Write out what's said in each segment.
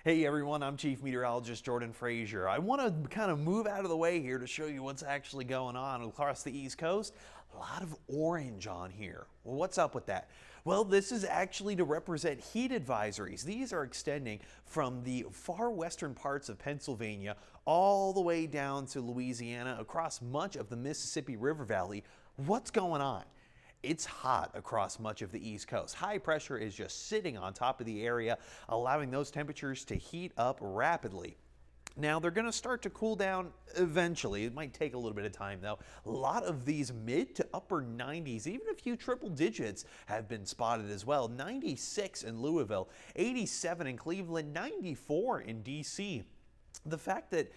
Hey everyone, I'm Chief Meteorologist Jordan Frazier. I want to kind of move out of the way here to show you what's actually going on across the East Coast. A lot of orange on here. Well, what's up with that? Well, this is actually to represent heat advisories. These are extending from the far western parts of Pennsylvania all the way down to Louisiana across much of the Mississippi River Valley. What's going on? It's hot across much of the East Coast. High pressure is just sitting on top of the area, allowing those temperatures to heat up rapidly. Now, they're going to start to cool down eventually. It might take a little bit of time, though. A lot of these mid to upper 90s, even a few triple digits have been spotted as well. 96 in Louisville, 87 in Cleveland, 94 in D.C. The fact that,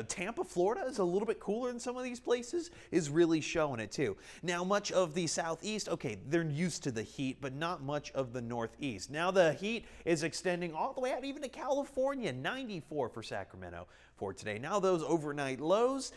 Tampa, Florida is a little bit cooler in some of these places is really showing it too. Now, much of the southeast, okay, they're used to the heat, but not much of the northeast. Now, the heat is extending all the way out even to California, 94 for Sacramento for today. Now, those overnight lows,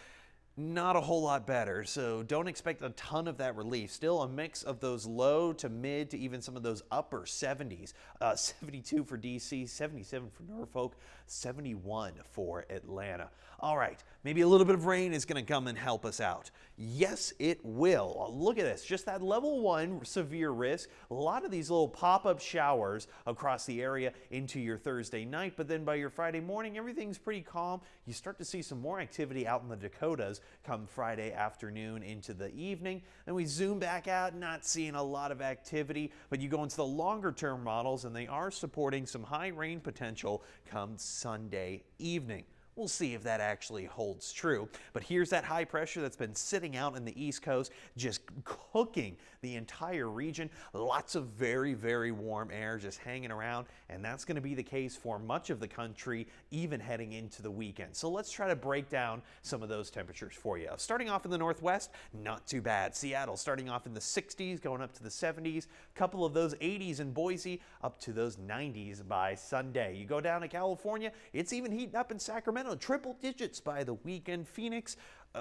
not a whole lot better, so don't expect a ton of that relief. Still a mix of those low to mid to even some of those upper 70s. 72 for DC, 77 for Norfolk, 71 for Atlanta. All right, maybe a little bit of rain is going to come and help us out. Yes, it will. Look at this, just that level 1 severe risk. A lot of these little pop-up showers across the area into your Thursday night, but then by your Friday morning, everything's pretty calm. You start to see some more activity out in the Dakotas come Friday afternoon into the evening. Then we zoom back out, not seeing a lot of activity, but you go into the longer term models and they are supporting some high rain potential come Sunday evening. We'll see if that actually holds true. But here's that high pressure that's been sitting out in the East Coast, just cooking the entire region. Lots of very, very warm air just hanging around, and that's going to be the case for much of the country, even heading into the weekend. So let's try to break down some of those temperatures for you. Starting off in the northwest, not too bad. Seattle starting off in the 60s, going up to the 70s. A couple of those 80s in Boise, up to those 90s by Sunday. You go down to California, it's even heating up in Sacramento. Triple digits by the weekend. Phoenix,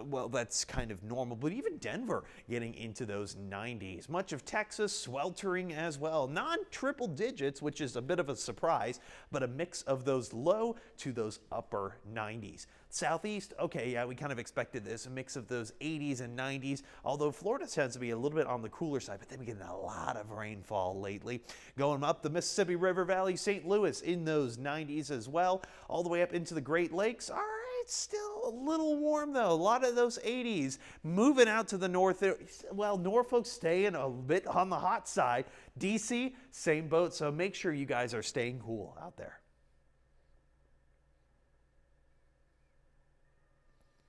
well, that's kind of normal, but even Denver getting into those 90s. Much of Texas sweltering as well. Non-triple digits, which is a bit of a surprise, but a mix of those low to those upper 90s. Southeast, okay, yeah, we kind of expected this, a mix of those 80s and 90s, although Florida tends to be a little bit on the cooler side, but then we get a lot of rainfall lately. Going up the Mississippi River Valley, St. Louis in those 90s as well, all the way up into the Great Lakes. All right, still a little warm though, a lot of those 80s. Moving out to the north, well, Norfolk staying a bit on the hot side. DC, same boat, so make sure you guys are staying cool out there.